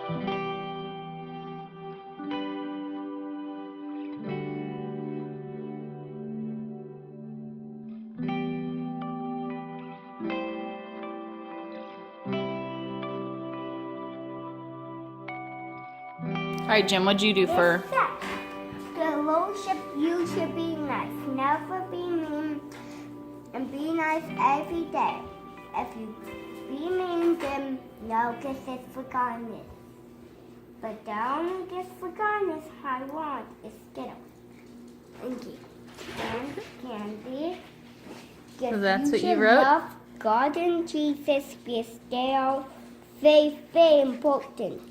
All right, Jim, what'd you do for... The rule should, you should be nice. Never be mean and be nice every day. If you be mean, then you'll get forgiveness. But the only get forgiveness I want is Skittles. Thank you. And candy. So that's what you should wrote? Love God and Jesus because they are very, very important.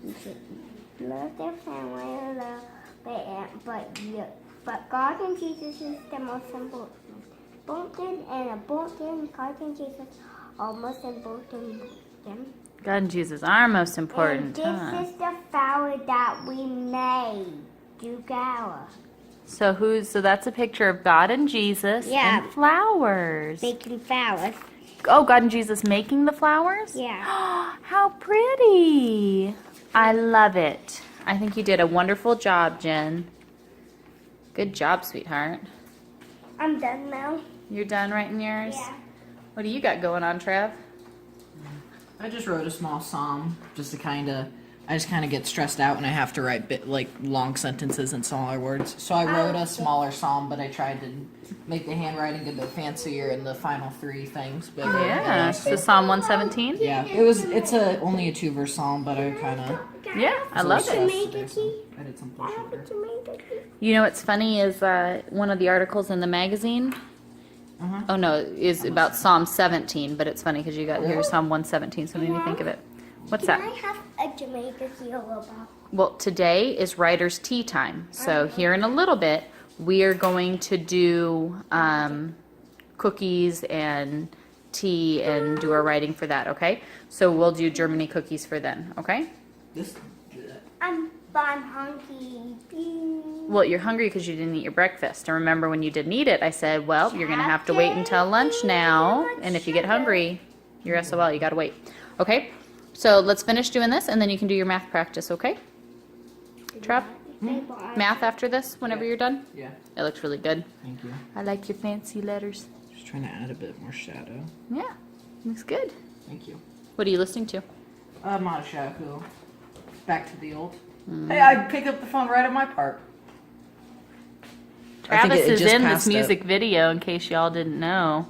You should love their family, but God and Jesus is the most important. God and Jesus are most important. God and Jesus are most important. And this is the flower that we made together. So that's a picture of God and Jesus and flowers. Making flowers. Oh, God and Jesus making the flowers? Yeah. How pretty. I love it. I think you did a wonderful job, Jen. Good job, sweetheart. I'm done now. You're done writing yours? Yeah. What do you got going on, Trev? I just wrote a small psalm just to I just kind of get stressed out when I have to write long sentences in smaller words. So I wrote a smaller psalm, but I tried to make the handwriting a bit fancier in the final 3 things. But Yeah, so Psalm 117? Yeah, it's only a 2-verse psalm, but I kind of... Yeah, I love it. I did something shorter. You know what's funny is one of the articles in the magazine, oh no, is about Psalm 17, but it's funny because you got here Psalm 117, so it made me think of it. What's that? Can I have a Jamaica heel about? Well, today is writer's tea time. So here in a little bit, we are going to do cookies and tea and do our writing for that, okay? So we'll do Germany cookies for then, okay? I'm hungry. Well, you're hungry because you didn't eat your breakfast. And remember when you didn't eat it, I said, well, you're going to have to wait until lunch now. And if you get hungry, you're SOL, you got to wait. Okay? So let's finish doing this, and then you can do your math practice, okay? Trev? Math after this, whenever you're done? Yeah. It looks really good. Thank you. I like your fancy letters. Just trying to add a bit more shadow. Yeah, looks good. Thank you. What are you listening to? Mod Shaku. Back to the old. Hey, I picked up the phone right at my park. Travis is in this music video, in case y'all didn't know.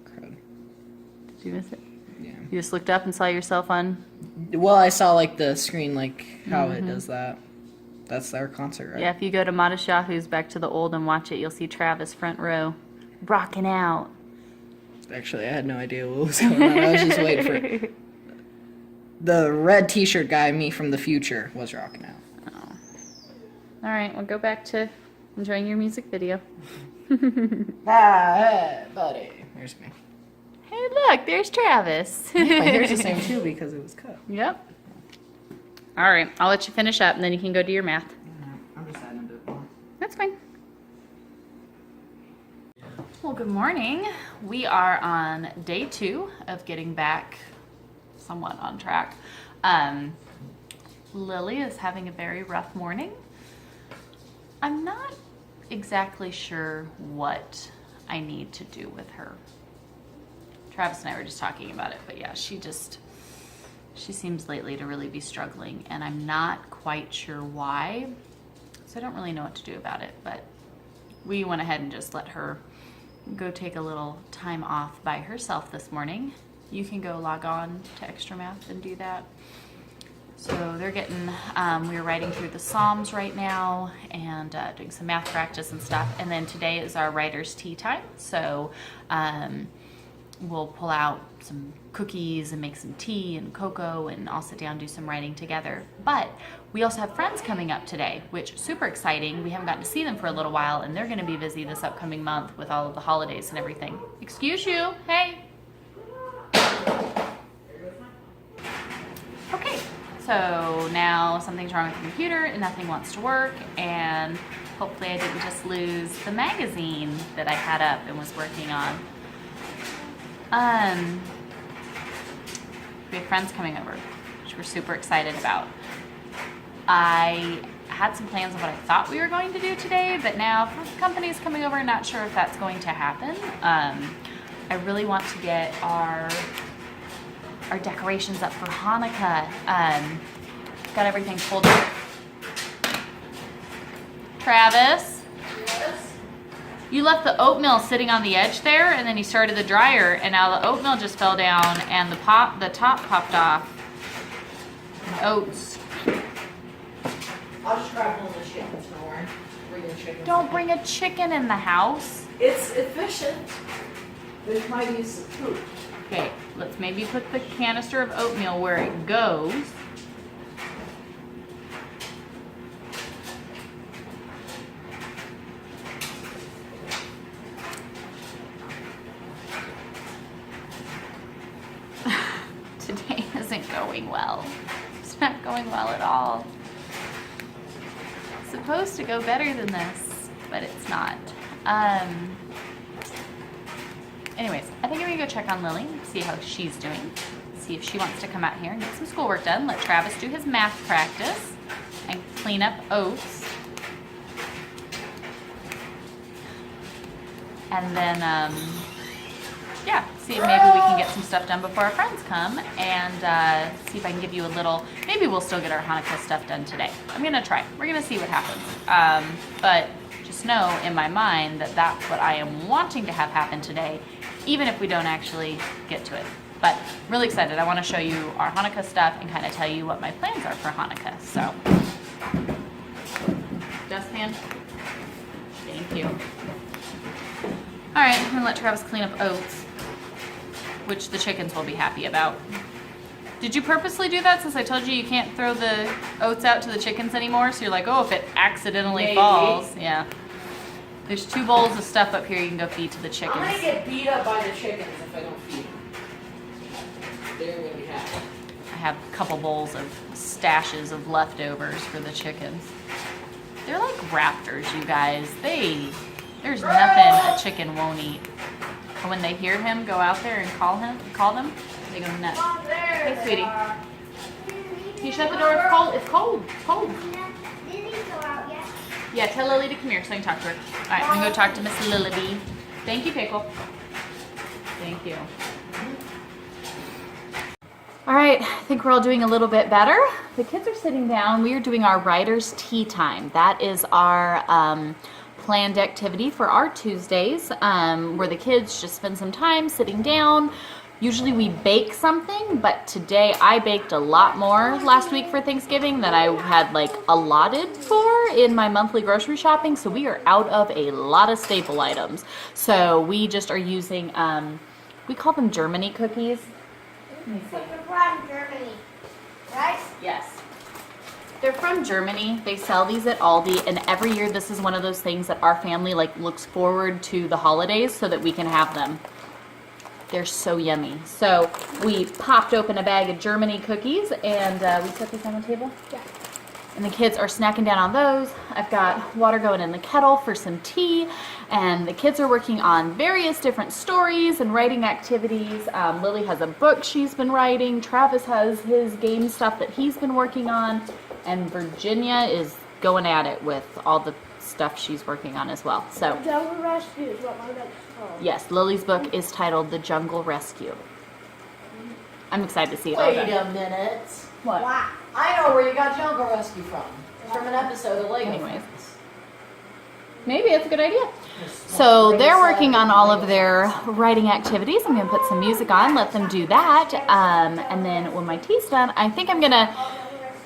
Crud. Did you miss it? Yeah. You just looked up and saw yourself on... Well, I saw the screen, how it does that. That's their concert, right? Yeah, if you go to Madashahu's Back to the Old and watch it, you'll see Travis front row, rocking out. Actually, I had no idea what was going on. I was just waiting for it. The red t-shirt guy, me from the future, was rocking out. Oh. All right, we'll go back to enjoying your music video. Hey, buddy. There's me. Hey, look, there's Travis. My hair's the same, too, because it was cut. Yep. All right, I'll let you finish up, and then you can go do your math. I'm just adding a bit more. That's fine. Well, good morning. We are on day 2 of getting back somewhat on track. Lily is having a very rough morning. I'm not exactly sure what I need to do with her. Travis and I were just talking about it, but yeah, she seems lately to really be struggling, and I'm not quite sure why, so I don't really know what to do about it, but we went ahead and just let her go take a little time off by herself this morning. You can go log on to Extra Math and do that. So they're getting, we're writing through the Psalms right now and doing some math practice and stuff, and then today is our writer's tea time, so we'll pull out some cookies and make some tea and cocoa, and all sit down and do some writing together. But we also have friends coming up today, which is super exciting. We haven't gotten to see them for a little while, and they're going to be busy this upcoming month with all of the holidays and everything. Excuse you. Hey. Okay, so now something's wrong with the computer and nothing wants to work, and hopefully I didn't just lose the magazine that I had up and was working on. We have friends coming over. which we're super excited about. I had some plans of what I thought we were going to do today, but now company's coming over, not sure if that's going to happen. I really want to get our decorations up for Hanukkah. Got everything pulled up. Travis? Yes. You left the oatmeal sitting on the edge there, and then you started the dryer, and now the oatmeal just fell down, and the top popped off. And oats. I'll just grab one of the chickens, don't worry. Bring the chickens. Don't bring a chicken in the house. It's efficient. There might be some food. Okay, let's maybe put the canister of oatmeal where it goes. Today isn't going well. It's not going well at all. It's supposed to go better than this, but it's not. Anyways, I think I'm gonna go check on Lily, see how she's doing, see if she wants to come out here and get some schoolwork done, let Travis do his math practice, and clean up oats. And then, yeah, see if maybe we can get some stuff done before our friends come, and see if I can give you a little, maybe we'll still get our Hanukkah stuff done today. I'm gonna try. We're gonna see what happens. But just know in my mind that that's what I am wanting to have happen today, even if we don't actually get to it. But really excited. I want to show you our Hanukkah stuff and kind of tell you what my plans are for Hanukkah. So, dustpan. Thank you. All right, I'm gonna let Travis clean up oats, which the chickens will be happy about. Did you purposely do that since I told you you can't throw the oats out to the chickens anymore? So you're like, oh, if it accidentally Maybe. falls. Yeah. There's 2 bowls of stuff up here you can go feed to the chickens. I'm gonna get beat up by the chickens if I don't feed them. They're gonna be happy. I have a couple bowls of stashes of leftovers for the chickens. They're like raptors, you guys. There's nothing a chicken won't eat. And when they hear him go out there and call them, they go nuts. Hey, sweetie. Can you shut the door? It's cold. It's cold. It's cold. Lily's go out yet? Yeah, tell Lily to come here so I can talk to her. All right, I'm gonna go talk to Miss Lily B. Thank you, Pickle. Thank you. All right, I think we're all doing a little bit better. The kids are sitting down. We are doing our writer's tea time. That is our planned activity for our Tuesdays, where the kids just spend some time sitting down. Usually we bake something, but today I baked a lot more last week for Thanksgiving than I had like allotted for in my monthly grocery shopping. So we are out of a lot of staple items. So we just are using, we call them Germany cookies. Let me see. They're from Germany, right? Yes. They're from Germany. They sell these at Aldi, and every year this is one of those things that our family like looks forward to the holidays so that we can have them. They're so yummy. So we popped open a bag of Germany cookies, and we set these on the table. Yeah. And the kids are snacking down on those. I've got water going in the kettle for some tea, and the kids are working on various different stories and writing activities. Lily has a book she's been writing. Travis has his game stuff that he's been working on, and Virginia is going at it with all the stuff she's working on as well. So Jungle Rescue is what my book's called. yes, Lily's book is titled The Jungle Rescue. I'm excited to see it all Wait done. a minute. What? Wow. I know where you got Jungle Rescue from. It's from an episode of Lego. Anyways. Maybe it's a good idea. So they're working on all of their writing activities. I'm going to put some music on, let them do that. And then when my tea's done, I think I'm going to,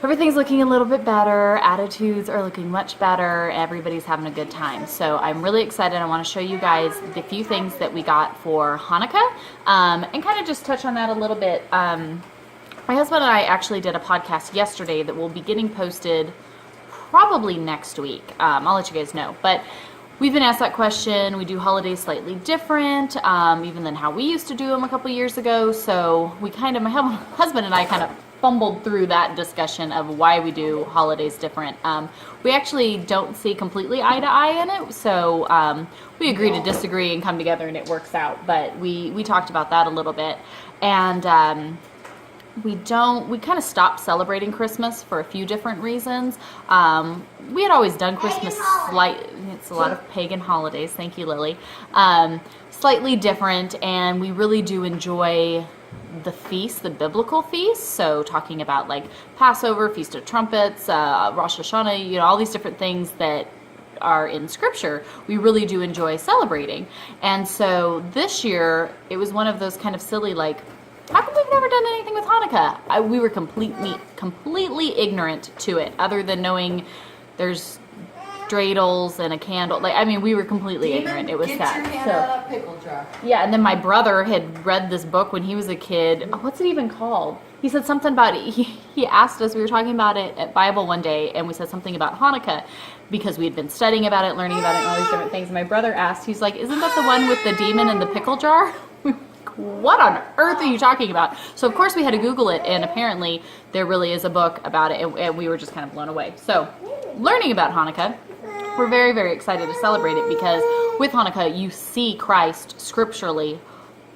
everything's looking a little bit better. Attitudes are looking much better. Everybody's having a good time. So I'm really excited. I want to show you guys the few things that we got for Hanukkah, and kind of just touch on that a little bit. My husband and I actually did a podcast yesterday that will be getting posted probably next week. I'll let you guys know. But we've been asked that question. We do holidays slightly different, even than how we used to do them a couple years ago. So we kind of, my husband and I kind of fumbled through that discussion of why we do holidays different. We actually don't see completely eye to eye in it. So we agree to disagree and come together and it works out. But we talked about that a little bit. And we kind of stopped celebrating Christmas for a few different reasons. We had always done Christmas it's a lot of pagan holidays. Thank you, Lily. Slightly different, and we really do enjoy the feast, the biblical feast. So talking about like Passover, Feast of Trumpets, Rosh Hashanah, all these different things that are in scripture, we really do enjoy celebrating. And so this year it was one of those kind of silly, like, how come we've never done anything with Hanukkah? We were completely ignorant to it, other than knowing there's dreidels and a candle. We were completely ignorant. It was sad. Get your hand out of pickle jar. Yeah, and then my brother had read this book when he was a kid. What's it even called? He said something about it. He asked us, we were talking about it at Bible one day, and we said something about Hanukkah because we had been studying about it, learning about it, and all these different things. And my brother asked, he's like, isn't that the one with the demon and the pickle jar? What on earth are you talking about? So of course we had to Google it, and apparently there really is a book about it, and we were just kind of blown away. So learning about Hanukkah, we're very, very excited to celebrate it, because with Hanukkah you see Christ scripturally.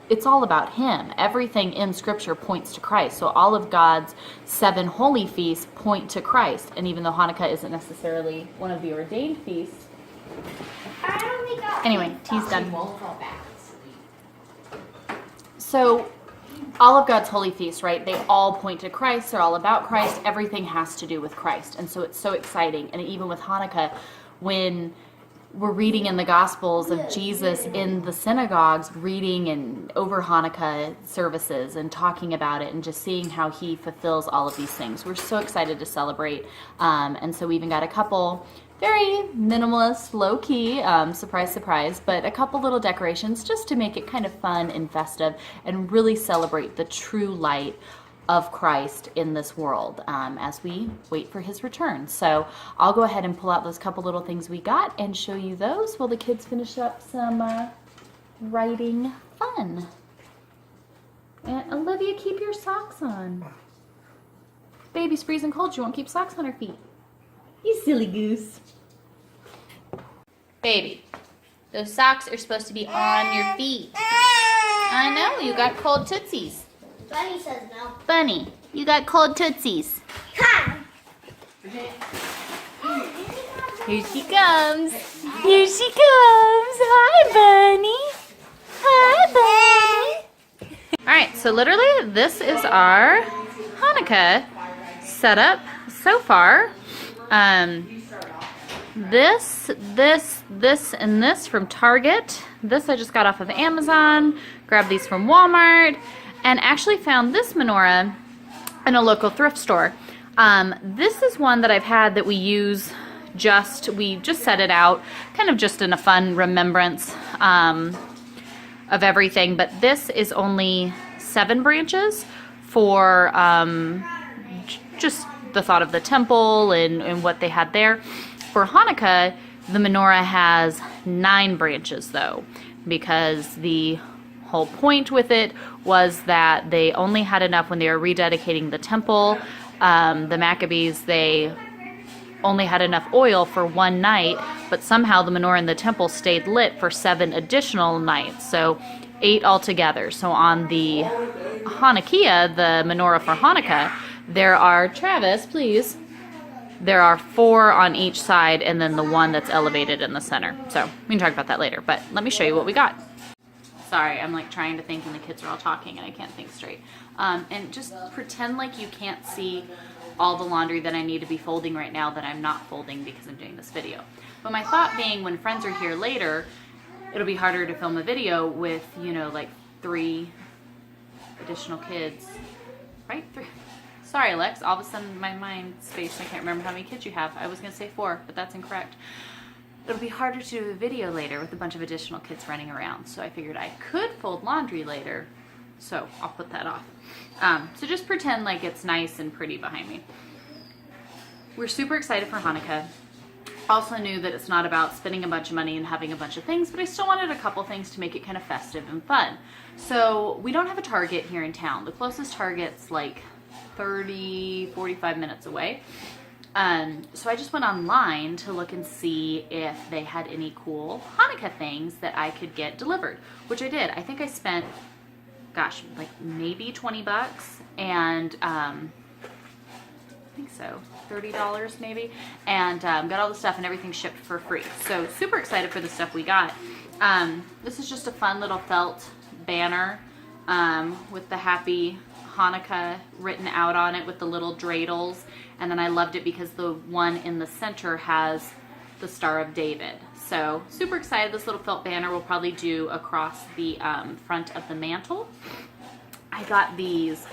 It's all about him. Everything in scripture points to Christ. So all of God's 7 holy feasts point to Christ. And even though Hanukkah isn't necessarily one of the ordained feasts. Anyway, tea's done. So all of God's holy feasts, right? They all point to Christ. They're all about Christ. Everything has to do with Christ. And so it's so exciting. And even with Hanukkah, when we're reading in the Gospels of Jesus in the synagogues, reading and over Hanukkah services and talking about it and just seeing how he fulfills all of these things. We're so excited to celebrate. And so we even got a couple very minimalist, low-key, surprise, surprise, but a couple little decorations just to make it kind of fun and festive and really celebrate the true light of Christ in this world as we wait for his return. So I'll go ahead and pull out those couple little things we got and show you those while the kids finish up some writing fun. And Olivia, keep your socks on. Baby's freezing cold. You won't keep socks on her feet. You silly goose. Baby, those socks are supposed to be on your feet. I know, you got cold tootsies. Bunny says no. Bunny, you got cold tootsies. Hi. Here she comes. Here she comes. Hi, Bunny. Hi, Bunny. All right, so literally this is our Hanukkah setup so far. This, and this from Target. This I just got off of Amazon. Grabbed these from Walmart. And actually found this menorah in a local thrift store. This is one that I've had that we use we just set it out, kind of just in a fun remembrance of everything. But this is only 7 branches for just the thought of the temple and what they had there. For Hanukkah, the menorah has 9 branches though, because the whole point with it was that they only had enough when they were rededicating the temple. The Maccabees, they only had enough oil for 1 night, but somehow the menorah in the temple stayed lit for 7 additional nights, so 8 altogether. So on the Hanukkah, the menorah for Hanukkah, there are, Travis, please, there are 4 on each side, and then the one that's elevated in the center. So we can talk about that later, but let me show you what we got. Sorry, I'm like trying to think and the kids are all talking and I can't think straight. And just pretend like you can't see all the laundry that I need to be folding right now that I'm not folding because I'm doing this video. But my thought being, when friends are here later, it'll be harder to film a video with, like 3 additional kids, right? 3. Sorry, Alex, all of a sudden my mind space, I can't remember how many kids you have. I was gonna say 4, but that's incorrect. It'll be harder to do a video later with a bunch of additional kids running around. So I figured I could fold laundry later. So I'll put that off. So just pretend like it's nice and pretty behind me. We're super excited for Hanukkah. Also knew that it's not about spending a bunch of money and having a bunch of things, but I still wanted a couple things to make it kind of festive and fun. So we don't have a Target here in town. The closest Target's like 30, 45 minutes away. So I just went online to look and see if they had any cool Hanukkah things that I could get delivered, which I did. I think I spent gosh, like maybe 20 bucks, and I think so, $30 maybe, and got all the stuff and everything shipped for free. So super excited for the stuff we got. This is just a fun little felt banner with the happy Hanukkah written out on it with the little dreidels, and then I loved it because the one in the center has the Star of David. So super excited. This little felt banner we'll probably do across the front of the mantle. I got these.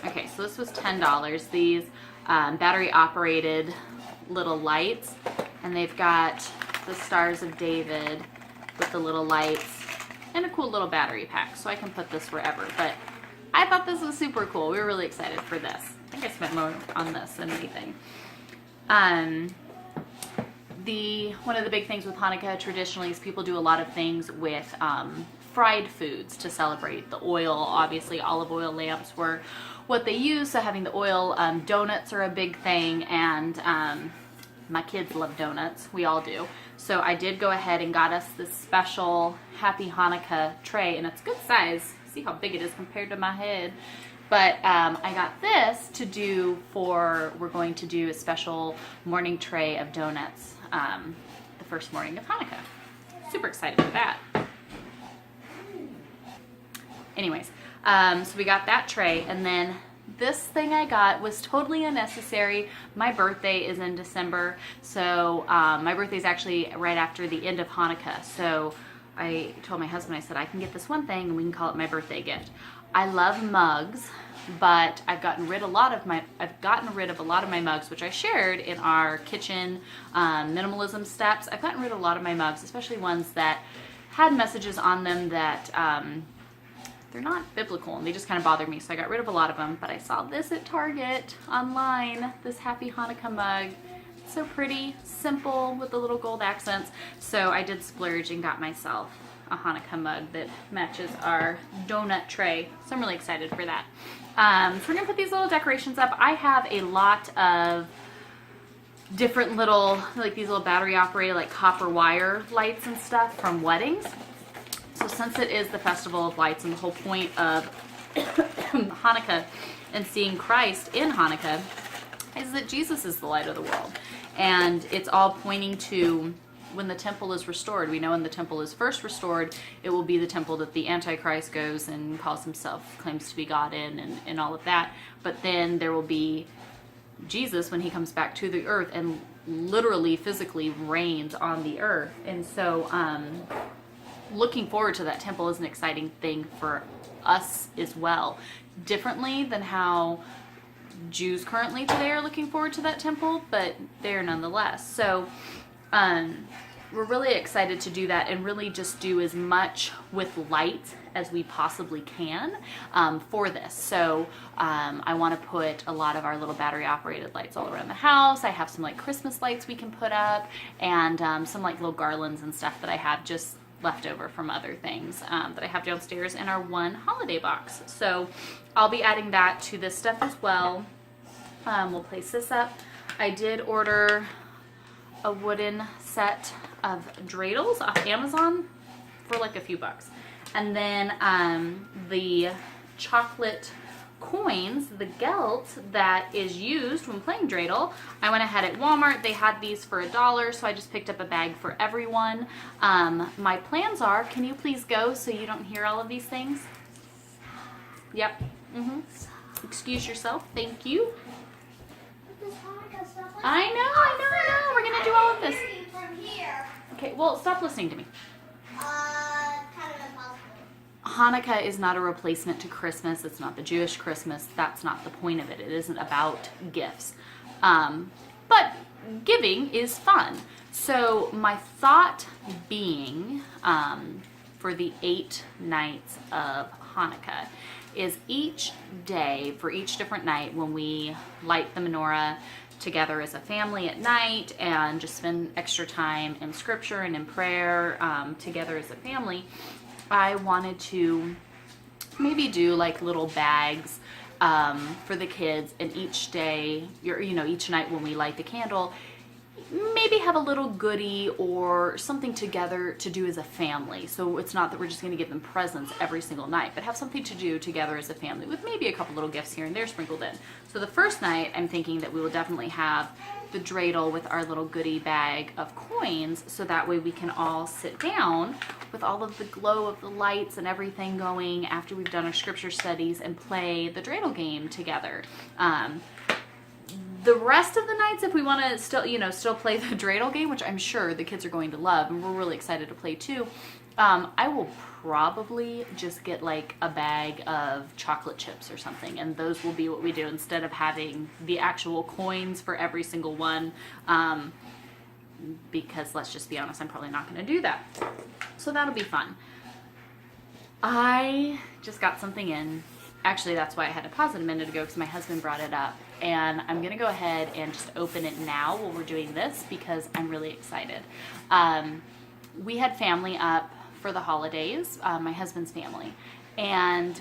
Okay, so this was $10. These battery operated little lights, and they've got the Stars of David with the little lights and a cool little battery pack, so I can put this wherever. But I thought this was super cool. We were really excited for this. I think I spent more on this than anything. One of the big things with Hanukkah traditionally is people do a lot of things with fried foods to celebrate. The oil, obviously olive oil lamps were what they use, so having the oil, donuts are a big thing, and my kids love donuts. We all do. So I did go ahead and got us this special Happy Hanukkah tray, and it's good size. See how big it is compared to my head. But I got this to do for, we're going to do a special morning tray of donuts the first morning of Hanukkah. Super excited for that. Anyways, so we got that tray, and then this thing I got was totally unnecessary. My birthday is in December, so my birthday is actually right after the end of Hanukkah. So I told my husband, I said, I can get this one thing and we can call it my birthday gift. I love mugs, but I've gotten rid of a lot of my mugs, which I shared in our kitchen minimalism steps. I've gotten rid of a lot of my mugs, especially ones that had messages on them that they're not biblical, and they just kind of bothered me, so I got rid of a lot of them. But I saw this at Target online, this Happy Hanukkah mug. It's so pretty, simple, with the little gold accents. So I did splurge and got myself a Hanukkah mug that matches our donut tray. So I'm really excited for that. So we're gonna put these little decorations up. I have a lot of different little, like these little battery operated, like copper wire lights and stuff from weddings. So since it is the Festival of Lights, and the whole point of Hanukkah and seeing Christ in Hanukkah is that Jesus is the light of the world. And it's all pointing to when the temple is restored. We know when the temple is first restored, it will be the temple that the Antichrist goes and calls himself, claims to be God in, and all of that. But then there will be Jesus when he comes back to the earth and literally, physically reigns on the earth. And so, looking forward to that temple is an exciting thing for us as well. Differently than how Jews currently today are looking forward to that temple, but there nonetheless. So we're really excited to do that and really just do as much with light as we possibly can for this. So I want to put a lot of our little battery operated lights all around the house. I have some like Christmas lights we can put up, and some like little garlands and stuff that I have just left over from other things that I have downstairs in our one holiday box. So I'll be adding that to this stuff as well. We'll place this up. I did order a wooden set of dreidels off Amazon for like a few bucks. And then the chocolate coins, the gelt that is used when playing dreidel, I went ahead at Walmart. They had these for $1, so I just picked up a bag for everyone. My plans are, can you please go so you don't hear all of these things? Yep. Excuse yourself. Thank you. I know. We're gonna do all of this. Okay, well, stop listening to me. Kind of impossible. Hanukkah is not a replacement to Christmas. It's not the Jewish Christmas. That's not the point of it. It isn't about gifts. But giving is fun. So my thought being for the 8 nights of Hanukkah is each day, for each different night, when we light the menorah together as a family at night and just spend extra time in scripture and in prayer together as a family, I wanted to maybe do like little bags for the kids, and each day, each night when we light the candle, maybe have a little goodie or something together to do as a family. So it's not that we're just going to give them presents every single night, but have something to do together as a family with maybe a couple little gifts here and there sprinkled in. So the first night, I'm thinking that we will definitely have the dreidel with our little goodie bag of coins, so that way we can all sit down with all of the glow of the lights and everything going after we've done our scripture studies and play the dreidel game together. The rest of the nights, if we want to still play the dreidel game, which I'm sure the kids are going to love and we're really excited to play too, I will probably just get like a bag of chocolate chips or something, and those will be what we do instead of having the actual coins for every single one, because let's just be honest, I'm probably not going to do that. So that'll be fun. I just got something in. Actually, that's why I had to pause it a minute ago, because my husband brought it up. And I'm going to go ahead and just open it now while we're doing this, because I'm really excited. We had family up for the holidays, my husband's family. And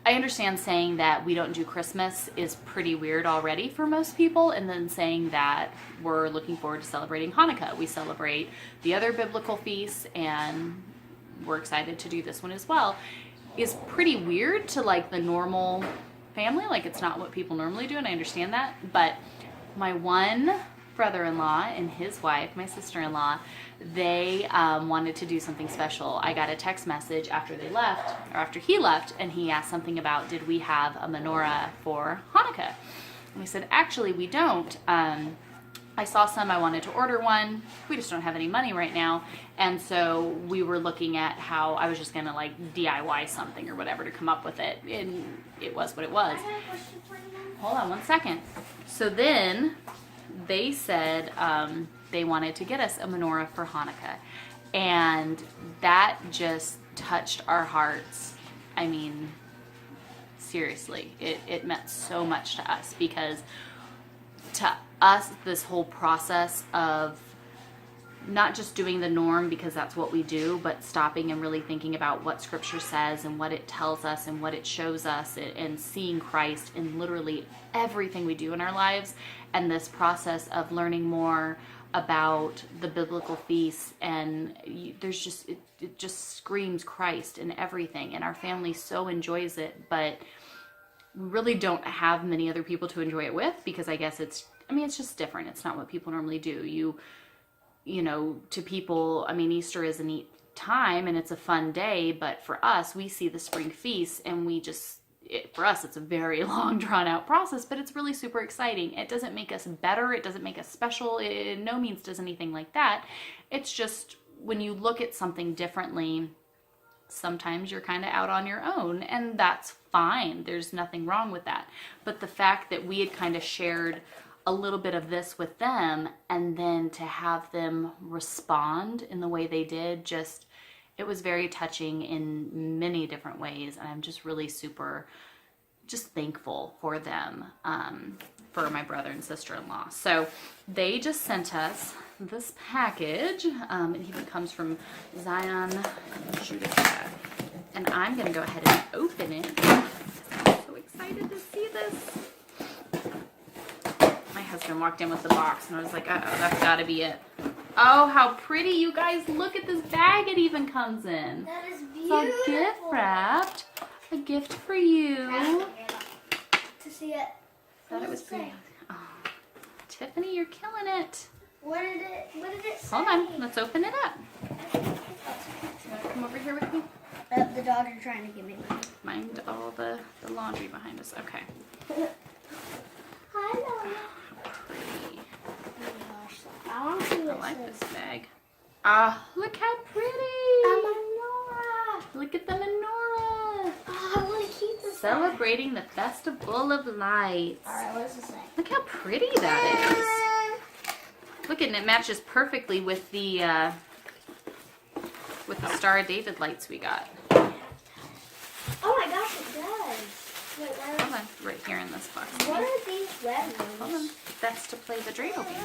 I understand saying that we don't do Christmas is pretty weird already for most people, and then saying that we're looking forward to celebrating Hanukkah. We celebrate the other biblical feasts, and we're excited to do this one as well. Is pretty weird to like the normal family. Like, it's not what people normally do, and I understand that. But my one brother-in-law and his wife, my sister-in-law, they wanted to do something special. I got a text message after they left, or after he left, and he asked something about, did we have a menorah for Hanukkah? And we said, actually, we don't. I saw some, I wanted to order one. We just don't have any money right now. And so we were looking at how I was just gonna like DIY something or whatever to come up with it. And it was what it was. Hold on one second. So then they said they wanted to get us a menorah for Hanukkah. And that just touched our hearts. I mean, seriously, it meant so much to us, because to us, this whole process of not just doing the norm because that's what we do, but stopping and really thinking about what scripture says and what it tells us and what it shows us, and seeing Christ in literally everything we do in our lives, and this process of learning more about the biblical feasts, and there's just it just screams Christ in everything, and our family so enjoys it, but we really don't have many other people to enjoy it with, because I guess it's just different. It's not what people normally do. You know, to people, I mean, Easter is a neat time and it's a fun day, but for us, we see the spring feast and for us, it's a very long, drawn out process, but it's really super exciting. It doesn't make us better. It doesn't make us special. It in no means does anything like that. It's just when you look at something differently, sometimes you're kind of out on your own, and that's fine. There's nothing wrong with that. But the fact that we had kind of shared a little bit of this with them, and then to have them respond in the way they did, it was very touching in many different ways. And I'm just really super thankful for them, for my brother and sister-in-law. So they just sent us this package. It even comes from Zion Judica. And I'm going to go ahead and open it. I'm so excited to see this. My husband walked in with the box and I was like, uh-oh, that's got to be it. Oh, how pretty. You guys, look at this bag it even comes in. That is It's beautiful. all gift wrapped. A gift for you. To see it. Thought it was pretty. Oh, Tiffany, you're killing it. What did it say? Hold on, let's open it up. You want to come over here with me? The dogs are trying to give me money. Mind all the laundry behind us. Okay. Hi, Mama. Pretty. Oh my gosh. I want to see I what like it this bag. Ah, look how pretty. Nora. Look at the menorah. Oh, I want to keep this. Celebrating the festival of lights. Alright, what does it say? Look how pretty that is. Look, and it matches perfectly with the Star of David lights we got. Oh my gosh, it does. Wait, where Hold on, right here in this box. What are these red Hold ones? on. That's to play the dreidel game.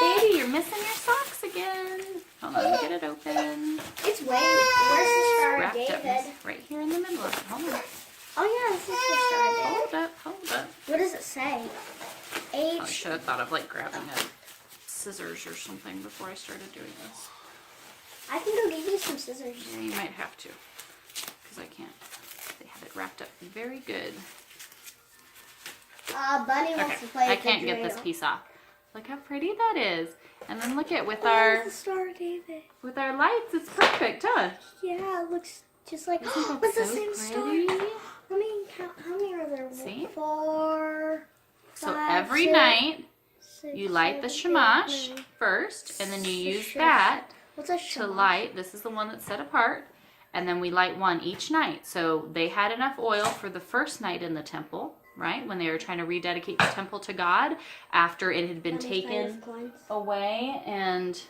Baby, you're missing your socks again. Hold on, let me get it open. It's way. Where's the Star of Wrapped up David? right here in the middle of it. Hold on. Oh yeah, this is the Star of David. Hold up. What does it say? I H. should have thought of like grabbing scissors or something before I started doing this. I can go get you some scissors. Yeah, you might have to, because I can't. They have it wrapped up very good. Bunny wants to play. I can't get this piece off. Look how pretty that is. And then look at with our the Star of David. With our lights, it's perfect, huh? Yeah, it looks just like. Isn't that What's the so same star? pretty? Let me count. How many are there? See? 4. So 5, every 6, night 6, you light the 7, 8, shamash 9. first, and then you use Shush. that What's a to shamash? light. This is the one that's set apart, and then we light one each night. So they had enough oil for the first night in the temple, right? When they were trying to rededicate the temple to God after it had been taken away, and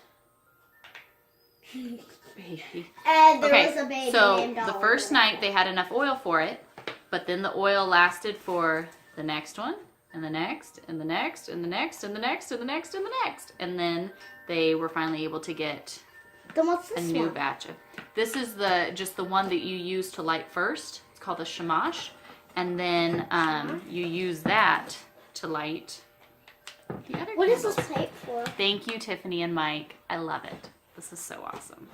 baby. And there Okay, was a baby so named the Oliver. first night they had enough oil for it, but then the oil lasted for the next one, and the next, and the next, and the next, and the next, and the next, and the next. And then they were finally able to get Then what's a this new one? batch of. This is just the one that you use to light first. It's called the shamash. And then you use that to light the other What is candles. this tape for? Thank you, Tiffany and Mike. I love it. This is so awesome.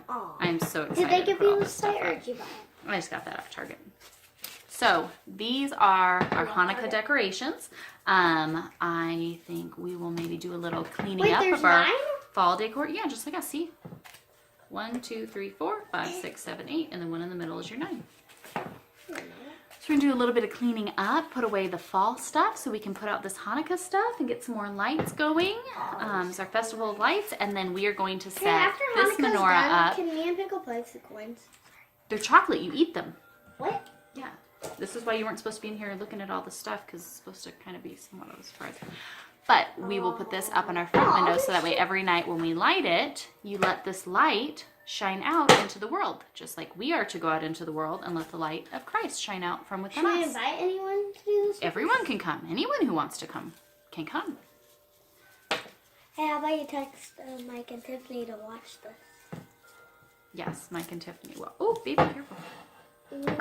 Aw. I'm so excited. Did they to give put all you the this stuff site or up. did you buy it? I just got that off Target. So these are our Hanukkah decorations. I think we will maybe do a little cleaning Wait, up there's of our 9? fall decor. Yeah, just like I see. 1, 2, 3, 4, 5, 6, 7, 8, and the one in the middle is your 9. So we're gonna do a little bit of cleaning up, put away the fall stuff so we can put out this Hanukkah stuff and get some more lights going. It's our festival of lights, and then we are going to set After this Hanukkah's menorah done, up. can me and Pickle play with the coins? They're chocolate, you eat them. What? Yeah. This is why you weren't supposed to be in here looking at all the stuff, because it's supposed to kind of be somewhat of a surprise. But we will put this up in our front window so that way every night when we light it, you let this light shine out into the world, just like we are to go out into the world and let the light of Christ shine out from within Should we us. invite anyone to do this? Everyone can come. Anyone who wants to come can come. Hey, how about you text Mike and Tiffany to watch this? Yes, Mike and Tiffany will. Oh, baby, careful.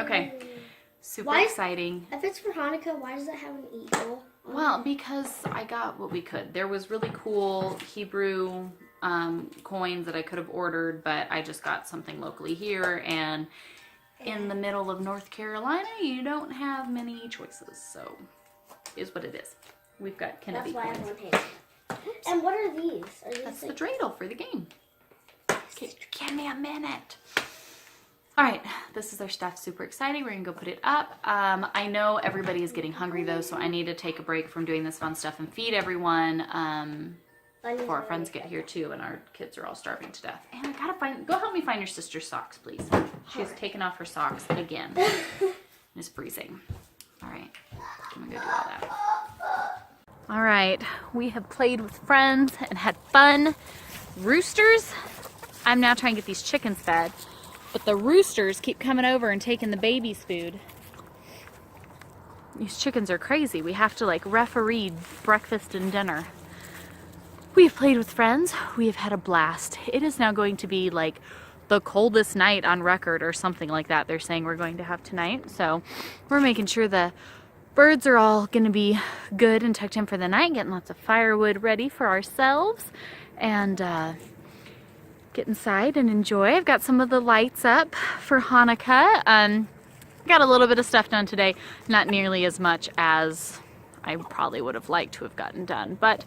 Okay. Super Why is- exciting. If it's for Hanukkah, why does it have an eagle? Well, because I got what we could. There was really cool Hebrew coins that I could have ordered, but I just got something locally here. And in the middle of North Carolina, you don't have many choices. So, is what it is. We've got Kennedy That's why coins. everyone hates it. And what are these? Are these That's the like- dreidel for the game. Okay, give me a minute. All right, this is our stuff. Super exciting. We're gonna go put it up. I know everybody is getting hungry though, so I need to take a break from doing this fun stuff and feed everyone before our friends get here too, and our kids are all starving to death. And I gotta go help me find your sister's socks, please. She's taken off her socks again. It's freezing. All right, I'm gonna go do all that. All right, we have played with friends and had fun. Roosters, I'm now trying to get these chickens fed. But the roosters keep coming over and taking the baby's food. These chickens are crazy. We have to like referee breakfast and dinner. We have played with friends. We have had a blast. It is now going to be like the coldest night on record or something like that. They're saying we're going to have tonight. So we're making sure the birds are all going to be good and tucked in for the night, getting lots of firewood ready for ourselves. And get inside and enjoy. I've got some of the lights up for Hanukkah. Got a little bit of stuff done today, not nearly as much as I probably would have liked to have gotten done, but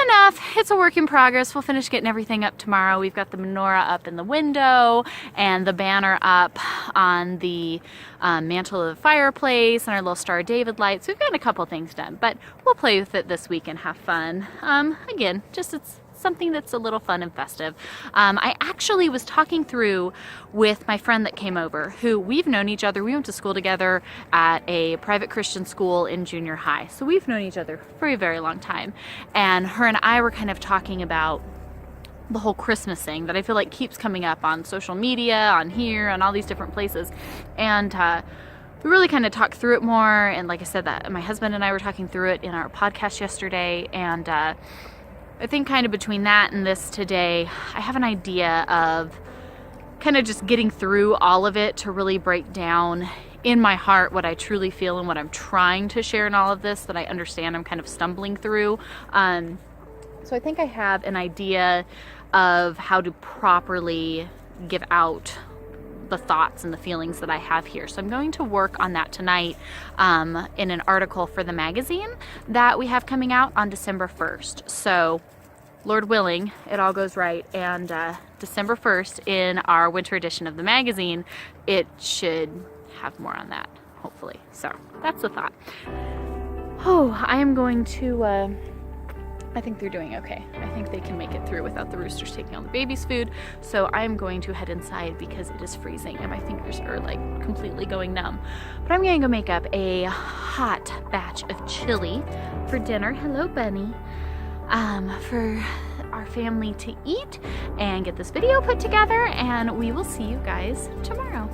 enough. It's a work in progress. We'll finish getting everything up tomorrow. We've got the menorah up in the window and the banner up on the mantle of the fireplace and our little Star of David lights. We've got a couple things done, but we'll play with it this week and have fun. Again, just it's something that's a little fun and festive. I actually was talking through with my friend that came over, who we've known each other. We went to school together at a private Christian school in junior high. So we've known each other for a very long time. And her and I were kind of talking about the whole Christmas thing that I feel like keeps coming up on social media, on here, on all these different places. And we really kind of talked through it more. And like I said, that my husband and I were talking through it in our podcast yesterday. And I think kind of between that and this today, I have an idea of kind of just getting through all of it to really break down in my heart what I truly feel and what I'm trying to share in all of this that I understand I'm kind of stumbling through. So I think I have an idea of how to properly give out the thoughts and the feelings that I have here. So I'm going to work on that tonight in an article for the magazine that we have coming out on December 1st. So Lord willing, it all goes right, and December 1st in our winter edition of the magazine, it should have more on that, hopefully. So that's the thought. Oh, I am going to I think they're doing okay. I think they can make it through without the roosters taking all the baby's food. So I am going to head inside because it is freezing and my fingers are like completely going numb. But I'm going to go make up a hot batch of chili for dinner. Hello, Bunny. For our family to eat and get this video put together, and we will see you guys tomorrow.